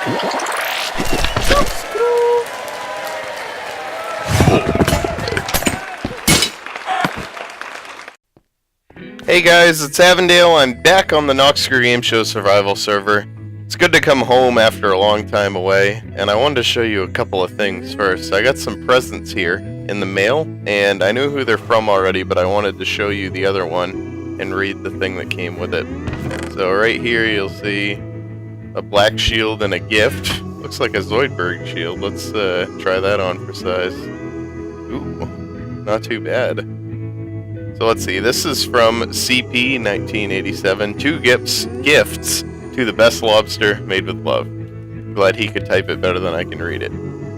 Hey guys, it's Avondale. I'm back on the Noxcrew Gameshow survival server. It's good to come home after a long time away, and I wanted to show you a couple of things first. I got some presents here in the mail, and I knew who they're from already, but I wanted to show you the other one and read the thing that came with it. So right here you'll see a black shield and a gift. Looks like a Zoidt shield. Let's try that on for size. Ooh, not too bad. So let's see, this is from CP 1987. 2 gifts to the best lobster made with love. Glad he could type it better than I can read it.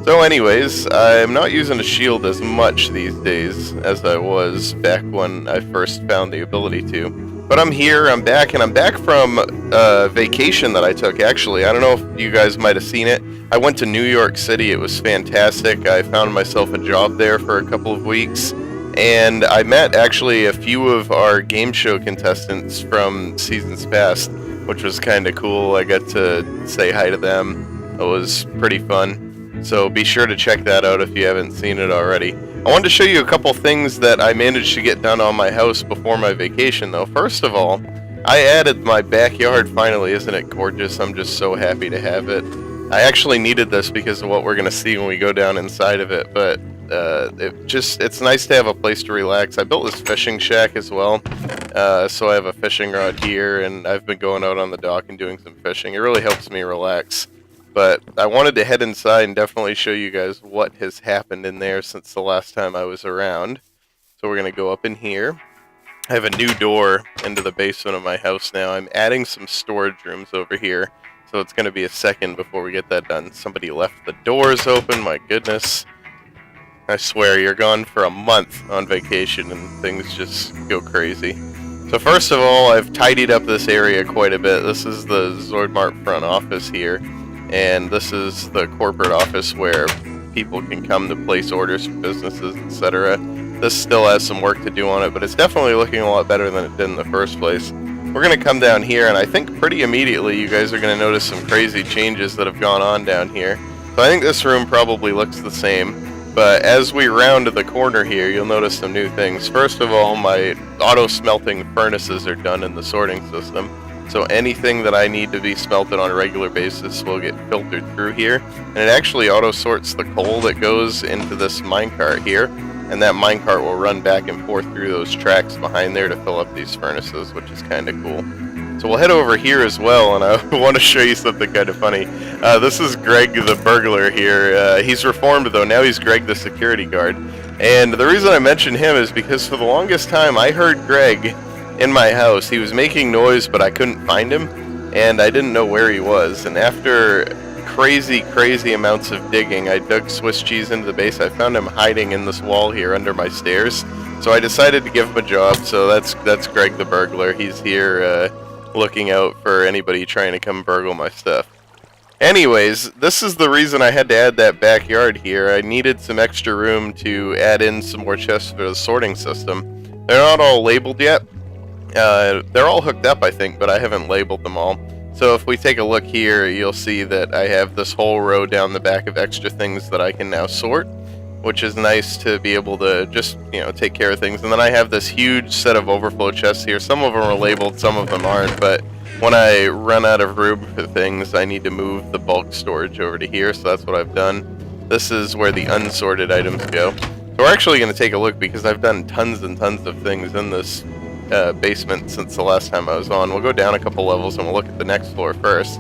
So anyways, I'm not using a shield as much these days as I was back when I first found the ability to. But I'm here, I'm back, and I'm back from a vacation that I took, actually. I don't know if you guys might have seen it. I went to New York City. It was fantastic. I found myself a job there for a couple of weeks. And I met actually a few of our game show contestants from seasons past, which was kind of cool. I got to say hi to them. It was pretty fun. So be sure to check that out if you haven't seen it already. I wanted to show you a couple things that I managed to get done on my house before my vacation though. First of all, I added my backyard finally. Isn't it gorgeous? I'm just so happy to have it. I actually needed this because of what we're going to see when we go down inside of it, but it's nice to have a place to relax. I built this fishing shack as well, so I have a fishing rod here, and I've been going out on the dock and doing some fishing. It really helps me relax. But I wanted to head inside and definitely show you guys what has happened in there since the last time I was around. So we're going to go up in here. I have a new door into the basement of my house now. I'm adding some storage rooms over here, so it's going to be a second before we get that done. Somebody left the doors open, my goodness. I swear, you're gone for a month on vacation and things just go crazy. So first of all, I've tidied up this area quite a bit. This is the Zoidt front office here, and this is the corporate office where people can come to place orders for businesses, etc. This still has some work to do on it, but it's definitely looking a lot better than it did in the first place. We're going to come down here, and I think pretty immediately you guys are going to notice some crazy changes that have gone on down here. So I think this room probably looks the same. But as we round the corner here, you'll notice some new things. First of all, my auto-smelting furnaces are done in the sorting system. So anything that I need to be smelted on a regular basis will get filtered through here. And it actually auto-sorts the coal that goes into this minecart here. And that minecart will run back and forth through those tracks behind there to fill up these furnaces, which is kind of cool. So we'll head over here as well, and I want to show you something kind of funny. This is Greg the burglar here. He's reformed though, now he's Greg the security guard. And the reason I mention him is because for the longest time I heard Greg in my house. He was making noise, but I couldn't find him, and I didn't know where he was. And after crazy amounts of digging, I dug Swiss cheese into the base. I found him hiding in this wall here under my stairs. So I decided to give him a job, so that's Greg the burglar. He's here looking out for anybody trying to come burgle my stuff. Anyways, this is the reason I had to add that backyard here. I needed some extra room to add in some more chests for the sorting system. They're not all labeled yet. They're all hooked up, I think, but I haven't labeled them all. So if we take a look here, you'll see that I have this whole row down the back of extra things that I can now sort, which is nice to be able to just, take care of things. And then I have this huge set of overflow chests here. Some of them are labeled, some of them aren't, but when I run out of room for things, I need to move the bulk storage over to here, so that's what I've done. This is where the unsorted items go. So we're actually going to take a look because I've done tons and tons of things in this basement since the last time I was on. We'll go down a couple levels and we'll look at the next floor first.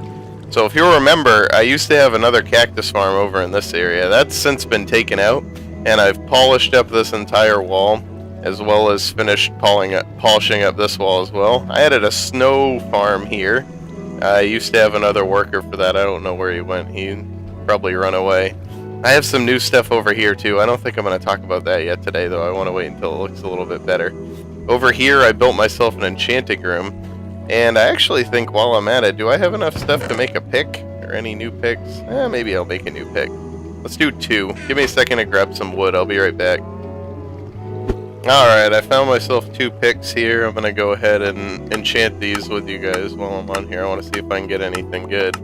So if you'll remember, I used to have another cactus farm over in this area. That's since been taken out, and I've polished up this entire wall, as well as finished polishing up this wall as well. I added a snow farm here. I used to have another worker for that. I don't know where he went. He probably run away. I have some new stuff over here too. I don't think I'm going to talk about that yet today, though. I want to wait until it looks a little bit better. Over here, I built myself an enchanting room. And I actually think while I'm at it, do I have enough stuff to make a pick? Or any new picks? Maybe I'll make a new pick. Let's do 2. Give me a second to grab some wood. I'll be right back. Alright, I found myself 2 picks here. I'm going to go ahead and enchant these with you guys while I'm on here. I want to see if I can get anything good.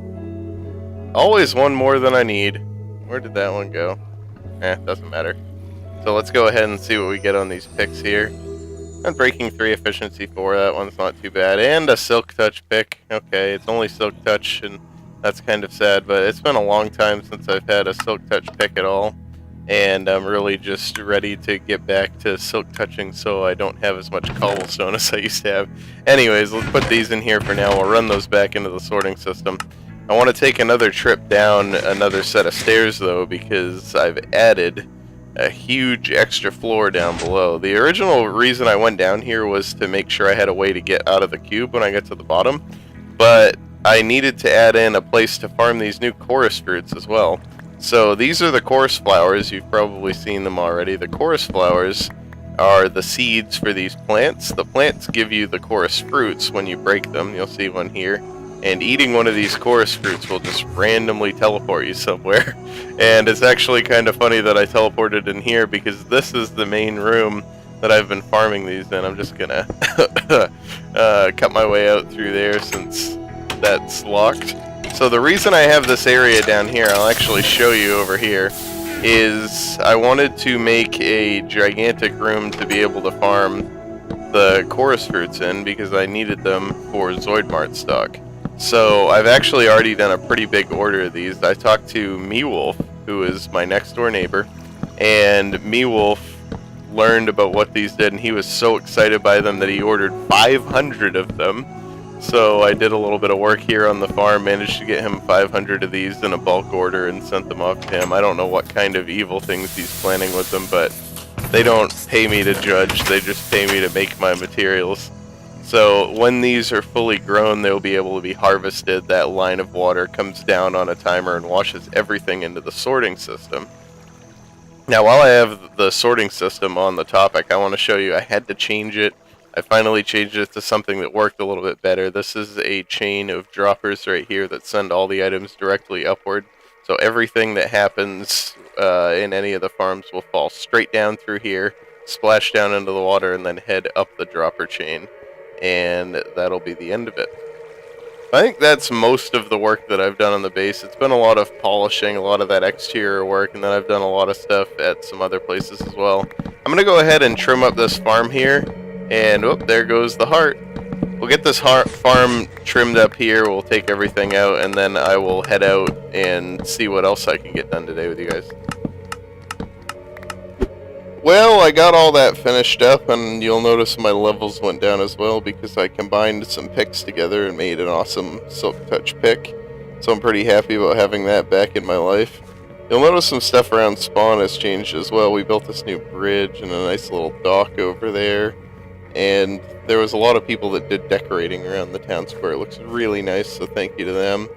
Always one more than I need. Where did that one go? Doesn't matter. So let's go ahead and see what we get on these picks here. Breaking 3, efficiency 4, that one's not too bad. And a silk touch pick. Okay, it's only silk touch, and that's kind of sad, but it's been a long time since I've had a silk touch pick at all. And I'm really just ready to get back to silk touching so I don't have as much cobblestone as I used to have. Anyways, let's put these in here for now. We'll run those back into the sorting system. I want to take another trip down another set of stairs, though, because I've added a huge extra floor down below. The original reason I went down here was to make sure I had a way to get out of the cube when I get to the bottom, but I needed to add in a place to farm these new chorus fruits as well. So these are the chorus flowers. You've probably seen them already. The chorus flowers are the seeds for these plants. The plants give you the chorus fruits when you break them. You'll see one here. And eating one of these chorus fruits will just randomly teleport you somewhere. And it's actually kind of funny that I teleported in here because this is the main room that I've been farming these in. I'm just gonna cut my way out through there since that's locked. So the reason I have this area down here, I'll actually show you over here, is I wanted to make a gigantic room to be able to farm the chorus fruits in because I needed them for Zoidt Mart stock. So I've actually already done a pretty big order of these. I talked to MeWolf, who is my next door neighbor, and MeWolf learned about what these did, and he was so excited by them that he ordered 500 of them. So I did a little bit of work here on the farm, managed to get him 500 of these in a bulk order and sent them off to him. I don't know what kind of evil things he's planning with them, but they don't pay me to judge, they just pay me to make my materials. So when these are fully grown, they'll be able to be harvested. That line of water comes down on a timer and washes everything into the sorting system. Now, while I have the sorting system on the topic, I want to show you I had to change it. I finally changed it to something that worked a little bit better. This is a chain of droppers right here that send all the items directly upward. So everything that happens in any of the farms will fall straight down through here, splash down into the water, and then head up the dropper chain. And that'll be the end of it. I think that's most of the work that I've done on the base. It's been a lot of polishing, a lot of that exterior work, and then I've done a lot of stuff at some other places as well. I'm going to go ahead and trim up this farm here, and whoop, there goes the heart. We'll get this farm trimmed up here, we'll take everything out, and then I will head out and see what else I can get done today with you guys. Well, I got all that finished up, and you'll notice my levels went down as well because I combined some picks together and made an awesome Silk Touch pick. So I'm pretty happy about having that back in my life. You'll notice some stuff around spawn has changed as well. We built this new bridge and a nice little dock over there. And there was a lot of people that did decorating around the town square. It looks really nice, so thank you to them.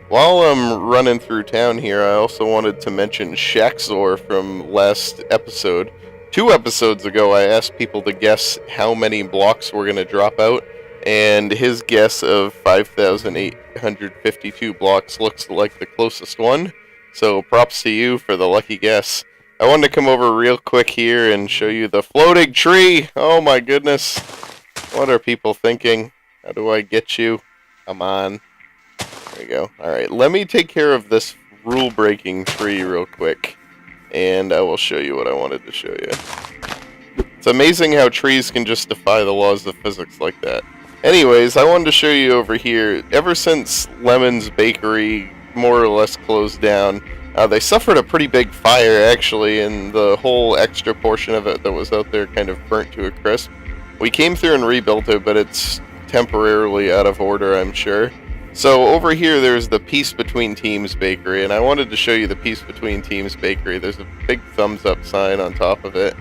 While I'm running through town here, I also wanted to mention Shaxor from last episode. 2 episodes ago, I asked people to guess how many blocks were going to drop out, and his guess of 5,852 blocks looks like the closest one, so props to you for the lucky guess. I wanted to come over real quick here and show you the floating tree! Oh my goodness! What are people thinking? How do I get you? Come on. There we go. Alright, let me take care of this rule-breaking tree real quick. And I will show you what I wanted to show you. It's amazing how trees can just defy the laws of physics like that. Anyways, I wanted to show you over here. Ever since Lemon's Bakery more or less closed down, they suffered a pretty big fire actually, and the whole extra portion of it that was out there kind of burnt to a crisp. We came through and rebuilt it, but it's temporarily out of order, I'm sure. So over here there's the Peace Between Teams Bakery, and I wanted to show you the Peace Between Teams Bakery. There's a big thumbs up sign on top of it.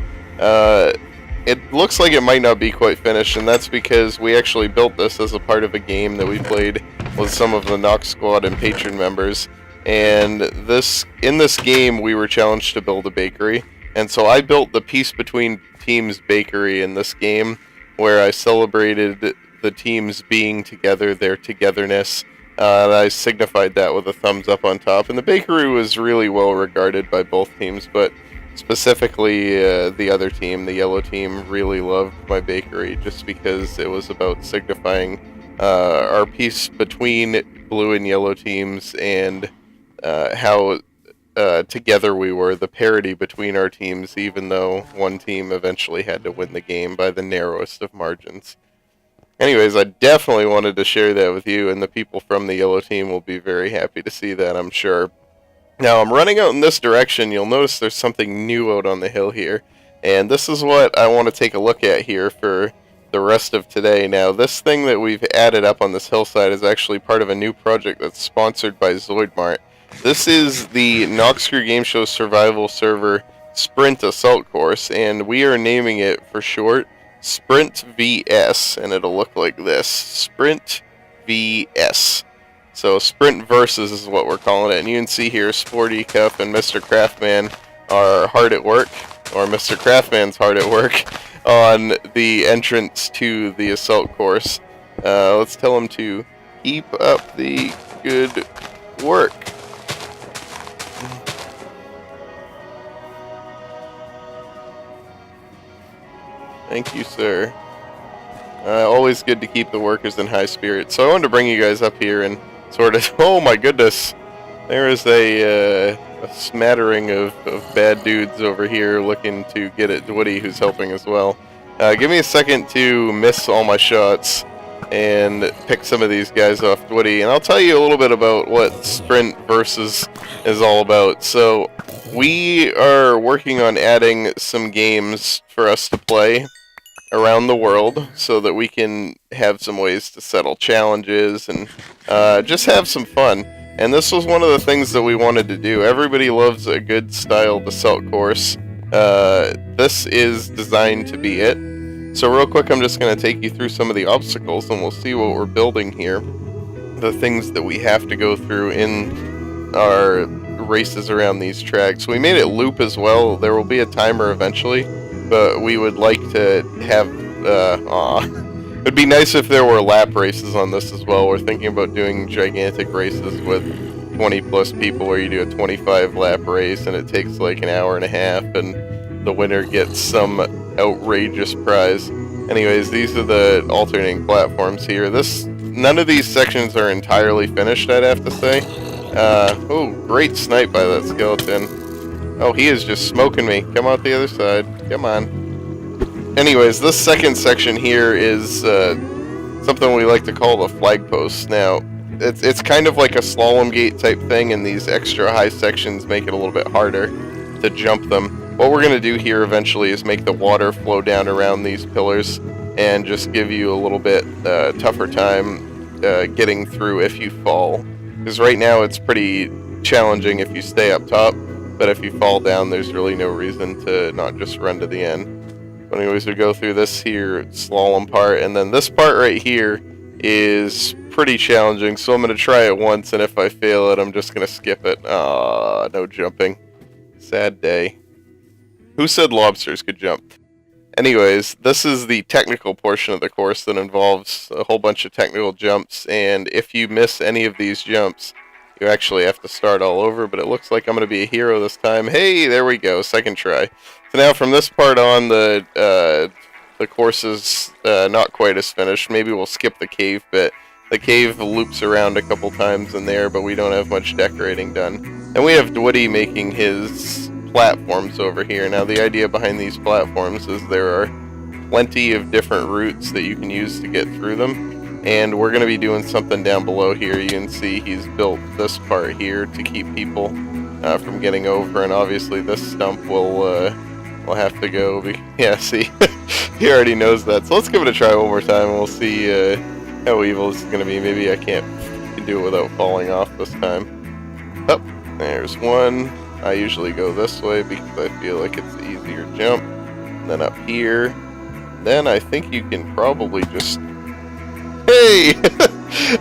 It looks like it might not be quite finished, and that's because we actually built this as a part of a game that we played with some of the Nox Squad and patron members. And in this game we were challenged to build a bakery, and so I built the Peace Between Teams Bakery in this game, where I celebrated the teams being together, their togetherness. And I signified that with a thumbs up on top. And the bakery was really well regarded by both teams, but specifically the other team, the yellow team, really loved my bakery just because it was about signifying our peace between blue and yellow teams and how together we were, the parity between our teams, even though one team eventually had to win the game by the narrowest of margins. Anyways, I definitely wanted to share that with you, and the people from the yellow team will be very happy to see that, I'm sure. Now, I'm running out in this direction. You'll notice there's something new out on the hill here, and this is what I want to take a look at here for the rest of today. Now, this thing that we've added up on this hillside is actually part of a new project that's sponsored by Zoidt. This is the Noxcrew Gameshow survival server Sprint Assault Course, and we are naming it for short Sprint VS, and it'll look like this. Sprint VS. So Sprint Versus is what we're calling it, and you can see here Sporty Cup and Mr. Craftman are hard at work, or Mr. Craftman's hard at work, on the entrance to the assault course. Let's tell him to keep up the good work. Thank you, sir. Always good to keep the workers in high spirits. So I wanted to bring you guys up here and sort of... Oh my goodness! There is a smattering of bad dudes over here looking to get at Woody, who's helping as well. Give me a second to miss all my shots and pick some of these guys off Woody, and I'll tell you a little bit about what Sprint Versus is all about. So we are working on adding some games for us to play around the world so that we can have some ways to settle challenges and just have some fun. And this was one of the things that we wanted to do. Everybody loves a good styled assault course. This is designed to be it. So real quick, I'm just going to take you through some of the obstacles and we'll see what we're building here. The things that we have to go through in our races around these tracks. We made it loop as well. There will be a timer eventually, but we would like to have it'd be nice if there were lap races on this as well. We're thinking about doing gigantic races with 20 plus people where you do a 25 lap race and it takes like an hour and a half and the winner gets some outrageous prize. Anyways, these are the alternating platforms here. None of these sections are entirely finished, I'd have to say. Oh, great snipe by that skeleton. Oh, he is just smoking me. Come out the other side. Come on. Anyways, this second section here is something we like to call the flag posts. Now, it's kind of like a slalom gate type thing, and these extra high sections make it a little bit harder to jump them. What we're going to do here eventually is make the water flow down around these pillars and just give you a little bit tougher time getting through if you fall. Because right now it's pretty challenging if you stay up top, but if you fall down, there's really no reason to not just run to the end. But anyways, we go through this here slalom part, and then this part right here is pretty challenging, so I'm going to try it once, and if I fail it, I'm just going to skip it. No jumping. Sad day. Who said lobsters could jump? Anyways, this is the technical portion of the course that involves a whole bunch of technical jumps, and if you miss any of these jumps, you actually have to start all over, but it looks like I'm going to be a hero this time. Hey, there we go, second try. So now from this part on, the course is not quite as finished. Maybe we'll skip the cave bit. The cave loops around a couple times in there, but we don't have much decorating done. And we have Woody making his platforms over here. Now the idea behind these platforms is there are plenty of different routes that you can use to get through them, and we're going to be doing something down below here. You can see he's built this part here to keep people from getting over, and obviously this stump will have to go. Yeah, see, he already knows that. So let's give it a try one more time and we'll see how evil this is going to be. Maybe I can do it without falling off this time. Oh, there's one. I usually go this way because I feel like it's the easier jump. And then up here. Then I think you can probably just... Hey!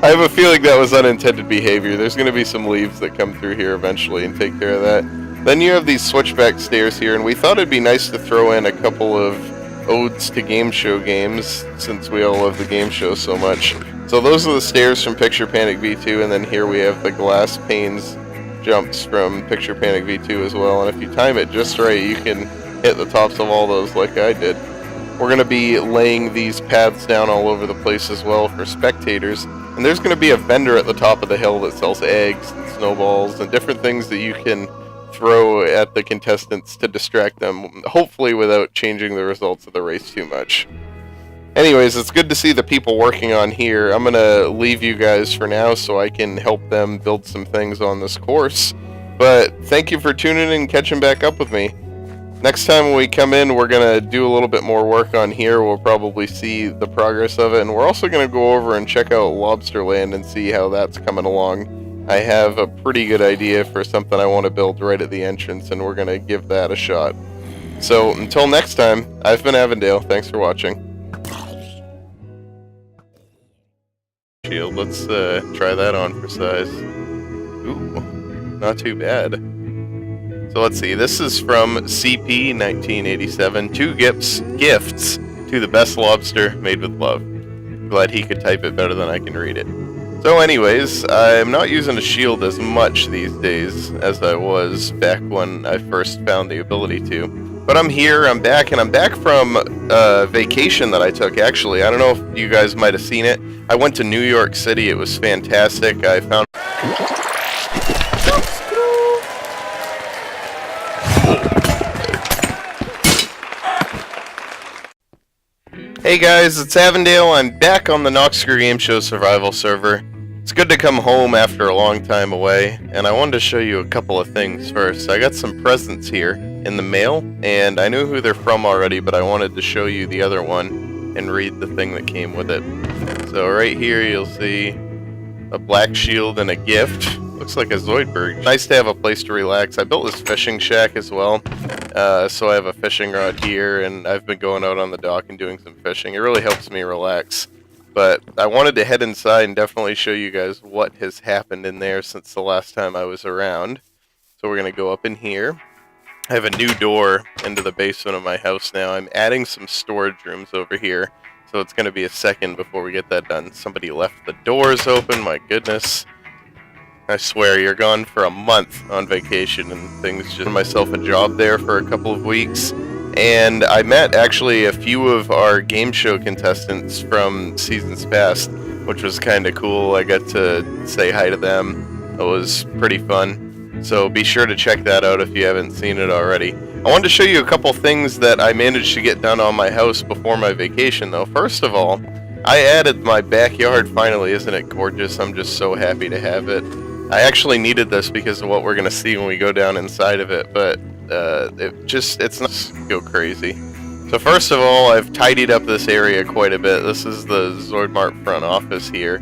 I have a feeling that was unintended behavior. There's going to be some leaves that come through here eventually and take care of that. Then you have these switchback stairs here, and we thought it'd be nice to throw in a couple of odes to game show games, since we all love the game show so much. So those are the stairs from Picture Panic V2, and then here we have the glass panes jumps from Picture Panic V2 as well, and if you time it just right, you can hit the tops of all those like I did. We're going to be laying these paths down all over the place as well for spectators, and And there's going to be a vendor at the top of the hill that sells eggs and snowballs and different things that you can throw at the contestants to distract them, hopefully without changing the results of the race too much. Anyways, it's good to see the people working on here. I'm going to leave you guys for now so I can help them build some things on this course. But thank you for tuning in and catching back up with me. Next time when we come in, we're going to do a little bit more work on here. We'll probably see the progress of it. And we're also going to go over and check out Lobsterland and see how that's coming along. I have a pretty good idea for something I want to build right at the entrance, and we're going to give that a shot. So until next time, I've been Avondale. Thanks for watching. Shield, let's try that on for size. Ooh, not too bad. So let's see, this is from CP 1987. 2 gifts to the best lobster made with love. Glad he could type it better than I can read it. So anyways, I'm not using a shield as much these days as I was back when I first found the ability to. But I'm here, I'm back, and I'm back from a vacation that I took, actually. I don't know if you guys might have seen it. I went to New York City, it was fantastic. I found... Hey guys, it's Avondale. I'm back on the Noxcrew Gameshow survival server. It's good to come home after a long time away, and I wanted to show you a couple of things first. I got some presents here in the mail, and I knew who they're from already, but I wanted to show you the other one and read the thing that came with it. So right here you'll see a black shield and a gift. Looks like a Zoidt. Nice to have a place to relax. I built this fishing shack as well. So I have a fishing rod here, and I've been going out on the dock and doing some fishing. It really helps me relax. But I wanted to head inside and definitely show you guys what has happened in there since the last time I was around. So we're going to go up in here. I have a new door into the basement of my house now. I'm adding some storage rooms over here. So it's going to be a second before we get that done. Somebody left the doors open, my goodness. I swear, you're gone for a month on vacation and things. Just myself a job there for a couple of weeks. And I met actually a few of our game show contestants from seasons past, which was kind of cool. I got to say hi to them. It was pretty fun. So be sure to check that out if you haven't seen it already. I wanted to show you a couple things that I managed to get done on my house before my vacation though. First of all, I added my backyard finally. Isn't it gorgeous? I'm just so happy to have it. I actually needed this because of what we're going to see when we go down inside of it, but it's not go crazy. So first of all, I've tidied up this area quite a bit. This is the Zoidt front office here,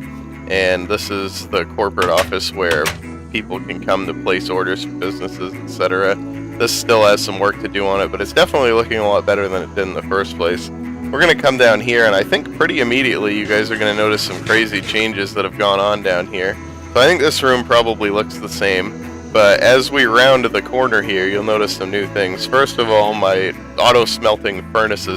and this is the corporate office where people can come to place orders for businesses, etc. This still has some work to do on it, but it's definitely looking a lot better than it did in the first place. We're going to come down here, and I think pretty immediately you guys are going to notice some crazy changes that have gone on down here. So I think this room probably looks the same, but as we round the corner here, you'll notice some new things. First of all, my auto-smelting furnaces